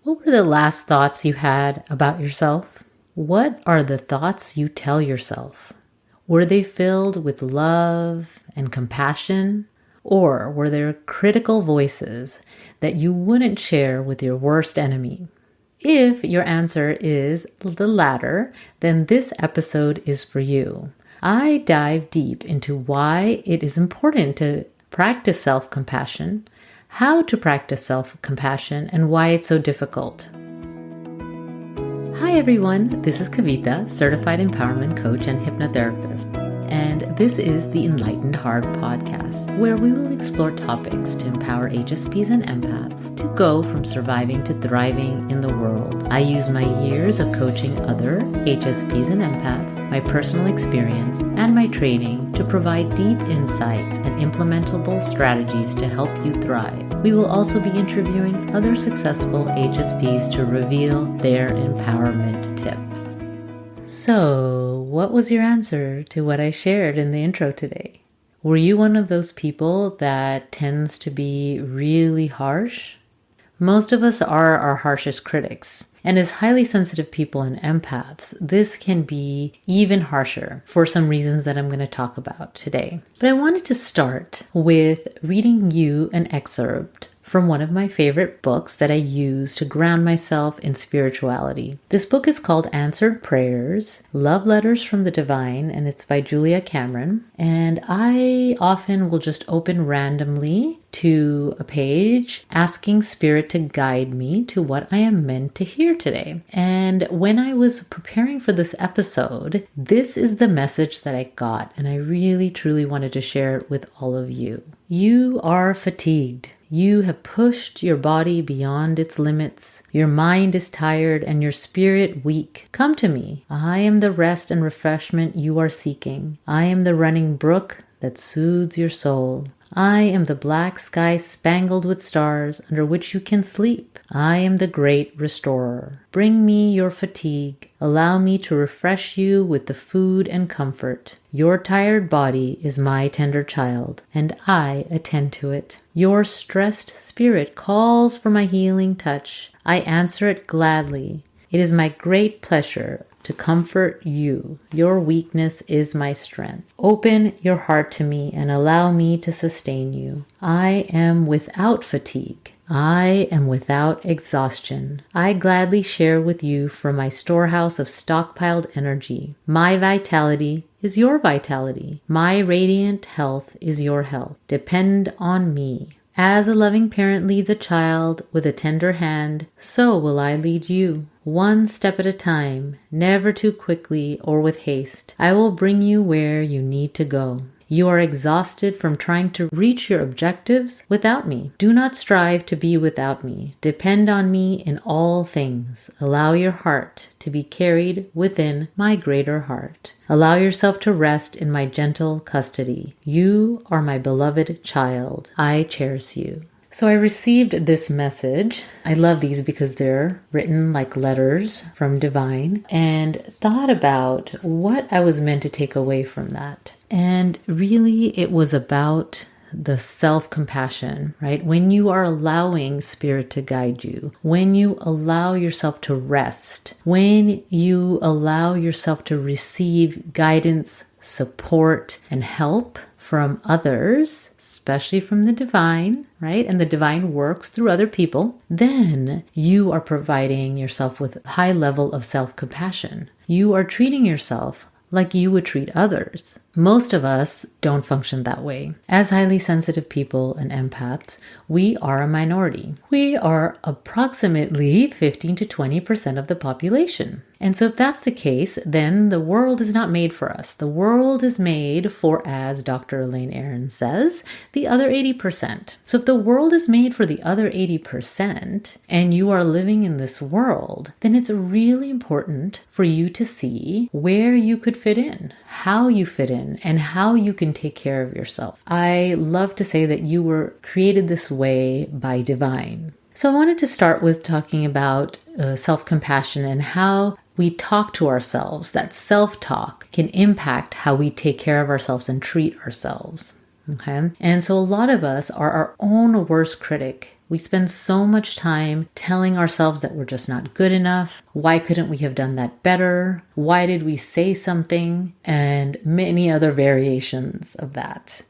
What were the last thoughts you had about yourself? What are the thoughts you tell yourself? Were they filled with love and compassion? Or were there critical voices that you wouldn't share with your worst enemy? If your answer is the latter, then this episode is for you. I dive deep into why it is important to practice self-compassion, how to practice self-compassion, and why it's so difficult. Hi everyone, this is Kavita, Certified Empowerment Coach and Hypnotherapist. And this is the Enlightened Heart podcast, where we will explore topics to empower HSPs and empaths to go from surviving to thriving in the world. I use my years of coaching other HSPs and empaths, my personal experience, and my training to provide deep insights and implementable strategies to help you thrive. We will also be interviewing other successful HSPs to reveal their empowerment tips. So, what was your answer to what I shared in the intro today? Were you one of those people that tends to be really harsh? Most of us are our harshest critics, and as highly sensitive people and empaths, this can be even harsher for some reasons that I'm going to talk about today. But I wanted to start with reading you an excerpt from one of my favorite books that I use to ground myself in spirituality. This book is called Answered Prayers, Love Letters from the Divine, and it's by Julia Cameron. And I often will just open randomly to a page asking Spirit to guide me to what I am meant to hear today. And when I was preparing for this episode, this is the message that I got, and I really truly wanted to share it with all of you. You are fatigued. You have pushed your body beyond its limits. Your mind is tired and your spirit weak. Come to me. I am the rest and refreshment you are seeking. I am the running brook that soothes your soul. I am the black sky spangled with stars under which you can sleep. I am the great restorer. Bring me your fatigue. Allow me to refresh you with the food and comfort. Your tired body is my tender child, and I attend to it. Your stressed spirit calls for my healing touch. I answer it gladly. It is my great pleasure to comfort you. Your weakness is my strength. Open your heart to me and allow me to sustain you. I am without fatigue. I am without exhaustion. I gladly share with you from my storehouse of stockpiled energy. My vitality is your vitality. My radiant health is your health. Depend on me. As a loving parent leads a child with a tender hand, so will I lead you. One step at a time, never too quickly or with haste. I will bring you where you need to go. You are exhausted from trying to reach your objectives without me. Do not strive to be without me. Depend on me in all things. Allow your heart to be carried within my greater heart. Allow yourself to rest in my gentle custody. You are my beloved child. I cherish you. So I received this message. I love these because they're written like letters from divine, and thought about what I was meant to take away from that. And really it was about the self-compassion, right? When you are allowing Spirit to guide you, when you allow yourself to rest, when you allow yourself to receive guidance, support, and help from others, especially from the divine, right? And the divine works through other people, then you are providing yourself with a high level of self-compassion. You are treating yourself like you would treat others. Most of us don't function that way. As highly sensitive people and empaths, we are a minority. We are approximately 15 to 20% of the population. And so if that's the case, then the world is not made for us. The world is made for, as Dr. Elaine Aron says, the other 80%. So if the world is made for the other 80% and you are living in this world, then it's really important for you to see where you could fit in, how you fit in, and how you can take care of yourself. I love to say that you were created this way by divine. So I wanted to start with talking about self-compassion and how we talk to ourselves. That self-talk can impact how we take care of ourselves and treat ourselves. Okay. And so a lot of us are our own worst critic. We spend so much time telling ourselves that we're just not good enough. Why couldn't we have done that better? Why did we say something? And many other variations of that.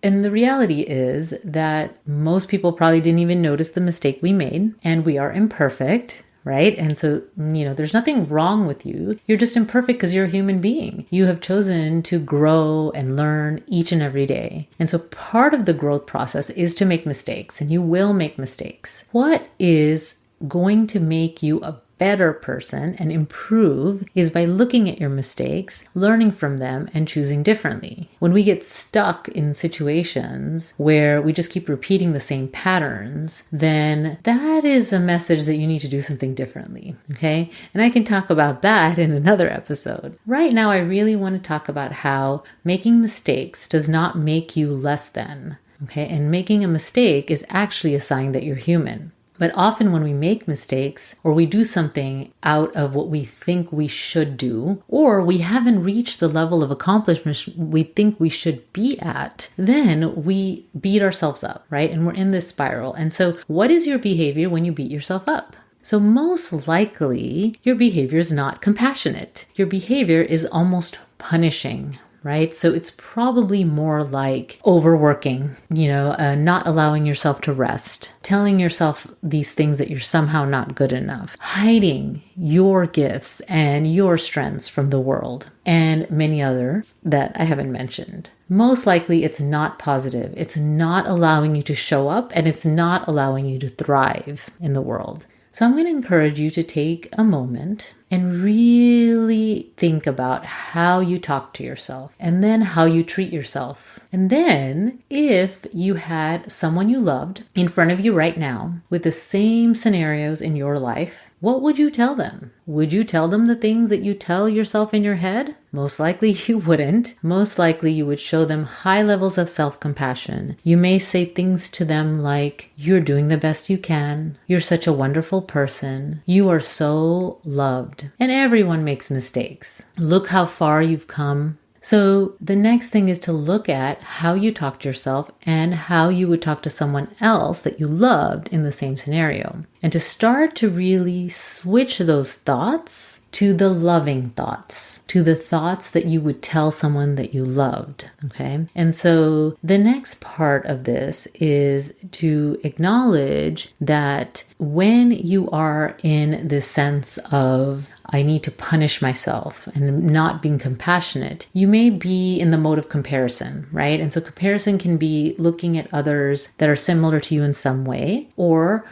And the reality is that most people probably didn't even notice the mistake we made, and we are imperfect, right? And so, there's nothing wrong with you. You're just imperfect because you're a human being. You have chosen to grow and learn each and every day. And so part of the growth process is to make mistakes, and you will make mistakes. What is going to make you a better person and improve is by looking at your mistakes, learning from them, and choosing differently. When we get stuck in situations where we just keep repeating the same patterns, then that is a message that you need to do something differently, okay? And I can talk about that in another episode. Right now, I really want to talk about how making mistakes does not make you less than, okay? And making a mistake is actually a sign that you're human. But often when we make mistakes or we do something out of what we think we should do, or we haven't reached the level of accomplishment we think we should be at, then we beat ourselves up, right? And we're in this spiral. And so what is your behavior when you beat yourself up? So most likely your behavior is not compassionate. Your behavior is almost punishing, right? So it's probably more like overworking, not allowing yourself to rest, telling yourself these things that you're somehow not good enough, hiding your gifts and your strengths from the world, and many others that I haven't mentioned. Most likely it's not positive. It's not allowing you to show up, and it's not allowing you to thrive in the world. So I'm going to encourage you to take a moment and really think about how you talk to yourself, and then how you treat yourself. And then if you had someone you loved in front of you right now with the same scenarios in your life, what would you tell them? Would you tell them the things that you tell yourself in your head? Most likely you wouldn't. Most likely you would show them high levels of self-compassion. You may say things to them like, "You're doing the best you can. You're such a wonderful person. You are so loved." And everyone makes mistakes. Look how far you've come. So the next thing is to look at how you talk to yourself and how you would talk to someone else that you loved in the same scenario. And to start to really switch those thoughts to the loving thoughts, to the thoughts that you would tell someone that you loved, okay? And so the next part of this is to acknowledge that when you are in this sense of, I need to punish myself and not being compassionate, you may be in the mode of comparison, right? And so comparison can be looking at others that are similar to you in some way, or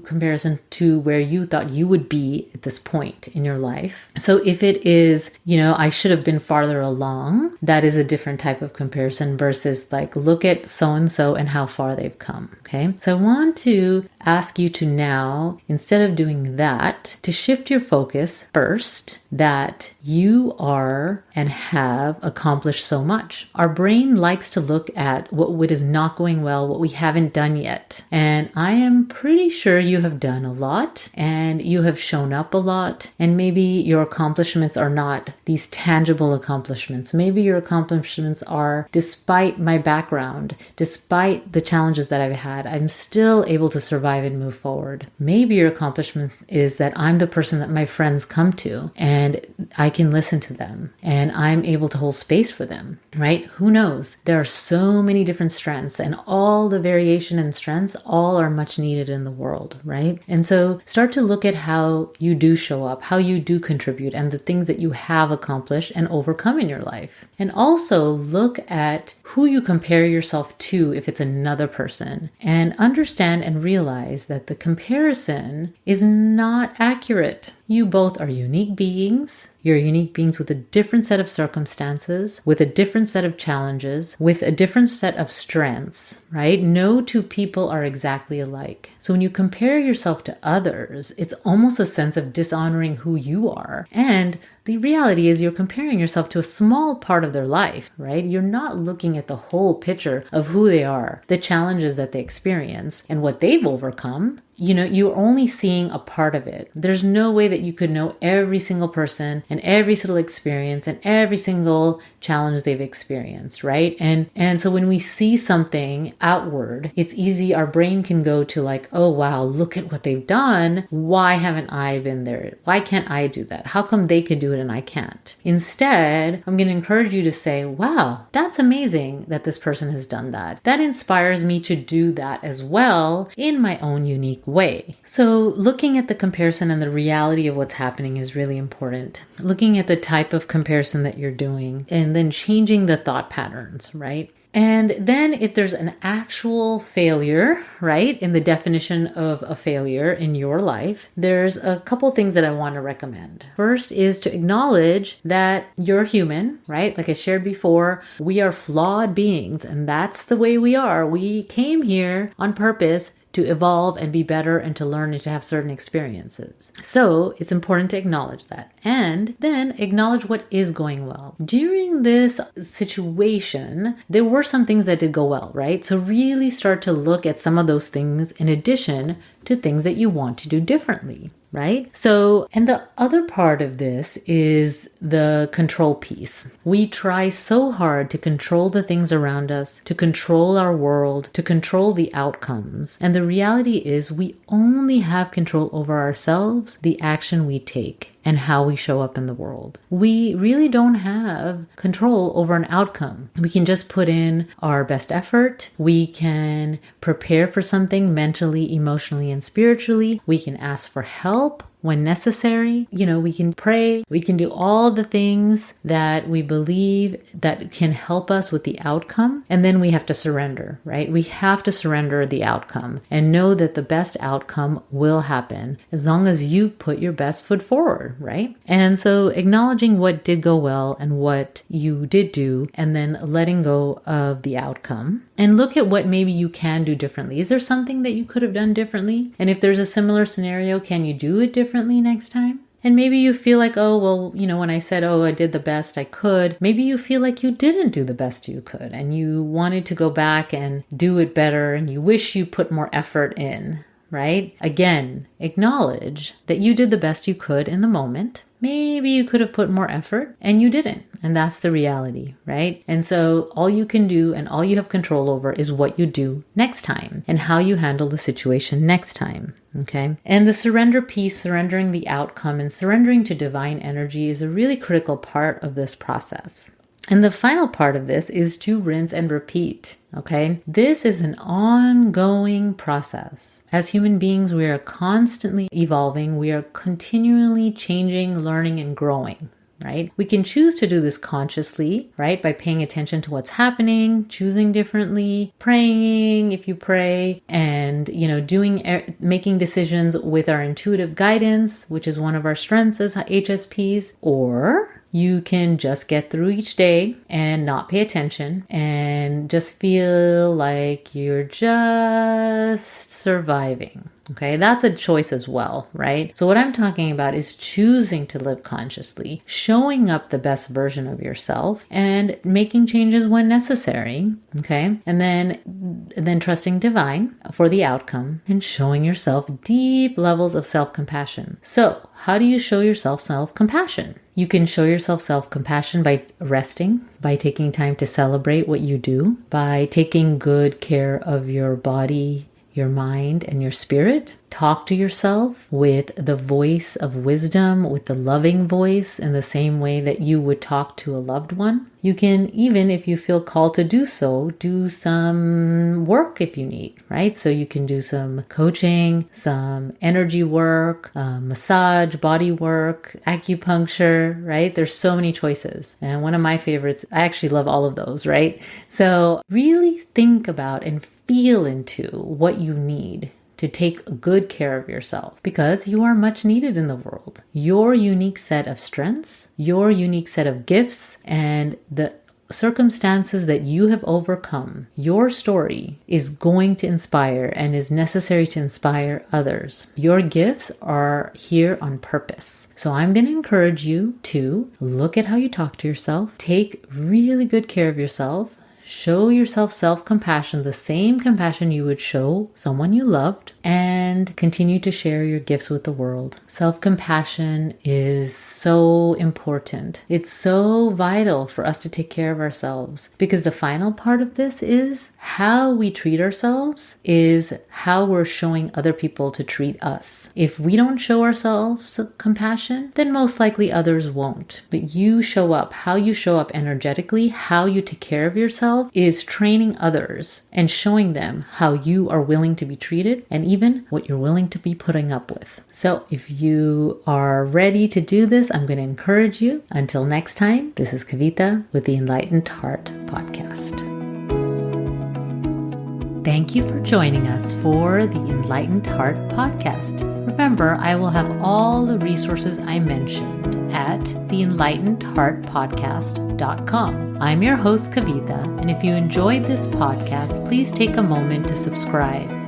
comparison to where you thought you would be at this point in your life. So if it is, I should have been farther along, that is a different type of comparison versus like, look at so-and-so and how far they've come, okay? So I want to ask you to now, instead of doing that, to shift your focus first that you are and have accomplished so much. Our brain likes to look at what is not going well, what we haven't done yet. And I am pretty sure you have done a lot and you have shown up a lot. And maybe your accomplishments are not these tangible accomplishments. Maybe your accomplishments are, despite my background, despite the challenges that I've had, I'm still able to survive and move forward. Maybe your accomplishment is that I'm the person that my friends come to and I can listen to them and I'm able to hold space for them, right? Who knows? There are so many different strengths, and all the variation in strengths all are much needed in the world, right? And so start to look at how you do show up, how you do contribute, and the things that you have accomplished and overcome in your life. And also look at who you compare yourself to if it's another person, and understand and realize that the comparison is not accurate. You both are unique beings. You're unique beings with a different set of circumstances, with a different set of challenges, with a different set of strengths, right? No two people are exactly alike. So when you compare yourself to others, it's almost a sense of dishonoring who you are and the reality is you're comparing yourself to a small part of their life, right? You're not looking at the whole picture of who they are, the challenges that they experience, and what they've overcome. You're only seeing a part of it. There's no way that you could know every single person and every single experience and every single challenge they've experienced, right? And so when we see something outward, it's easy. Our brain can go to like, oh, wow, look at what they've done. Why haven't I been there? Why can't I do that? How come they could do it and I can't? Instead, I'm going to encourage you to say, wow, that's amazing that this person has done that. That inspires me to do that as well in my own unique way. So looking at the comparison and the reality of what's happening is really important. Looking at the type of comparison that you're doing and then changing the thought patterns, right? And then if there's an actual failure, right, in the definition of a failure in your life, there's a couple things that I want to recommend. First is to acknowledge that you're human, right? Like I shared before, we are flawed beings, and that's the way we are. We came here on purpose to evolve and be better and to learn and to have certain experiences. So it's important to acknowledge that. And then acknowledge what is going well. During this situation, there were some things that did go well, right? So really start to look at some of those things in addition to things that you want to do differently, right? So, and the other part of this is the control piece. We try so hard to control the things around us, to control our world, to control the outcomes. And the reality is we only have control over ourselves, the action we take, and how we show up in the world. We really don't have control over an outcome. We can just put in our best effort. We can prepare for something mentally, emotionally, and spiritually. We can ask for help when necessary. We can pray. We can do all the things that we believe that can help us with the outcome. And then we have to surrender, right? We have to surrender the outcome and know that the best outcome will happen as long as you've put your best foot forward, right? And so acknowledging what did go well and what you did do, and then letting go of the outcome. And look at what maybe you can do differently. Is there something that you could have done differently? And if there's a similar scenario, can you do it differently next time? And maybe you feel like, oh, well, when I said, oh, I did the best I could, maybe you feel like you didn't do the best you could and you wanted to go back and do it better and you wish you put more effort in, right? Again, acknowledge that you did the best you could in the moment. Maybe you could have put more effort and you didn't. And that's the reality, right? And so all you can do and all you have control over is what you do next time and how you handle the situation next time. Okay. And the surrender piece, surrendering the outcome and surrendering to divine energy is a really critical part of this process. And the final part of this is to rinse and repeat. Okay. This is an ongoing process. As human beings, we are constantly evolving. We are continually changing, learning, and growing. Right? We can choose to do this consciously, right? By paying attention to what's happening, choosing differently, praying if you pray, and, making decisions with our intuitive guidance, which is one of our strengths as HSPs, or you can just get through each day and not pay attention and just feel like you're just surviving. Okay, that's a choice as well, right? So what I'm talking about is choosing to live consciously, showing up the best version of yourself and making changes when necessary, okay? And then trusting divine for the outcome and showing yourself deep levels of self-compassion. So how do you show yourself self-compassion? You can show yourself self-compassion by resting, by taking time to celebrate what you do, by taking good care of your body, your mind, and your spirit. Talk to yourself with the voice of wisdom, with the loving voice in the same way that you would talk to a loved one. You can, even if you feel called to do so, do some work if you need, right? So you can do some coaching, some energy work, massage, body work, acupuncture, right? There's so many choices. And one of my favorites, I actually love all of those, right? So really think about and feel into what you need to take good care of yourself, because you are much needed in the world. Your unique set of strengths, your unique set of gifts, and the circumstances that you have overcome, your story is going to inspire and is necessary to inspire others. Your gifts are here on purpose. So I'm going to encourage you to look at how you talk to yourself, take really good care of yourself, show yourself self-compassion, the same compassion you would show someone you loved, and continue to share your gifts with the world. Self-compassion is so important. It's so vital for us to take care of ourselves, because the final part of this is how we treat ourselves is how we're showing other people to treat us. If we don't show ourselves compassion, then most likely others won't. But you show up, how you show up energetically, how you take care of yourself is training others and showing them how you are willing to be treated and even what you're willing to be putting up with. So if you are ready to do this, I'm going to encourage you. Until next time, this is Kavita with the Enlightened Heart Podcast. Thank you for joining us for the Enlightened Heart Podcast. Remember, I will have all the resources I mentioned at theenlightenedheartpodcast.com. I'm your host, Kavita, and if you enjoyed this podcast, please take a moment to subscribe.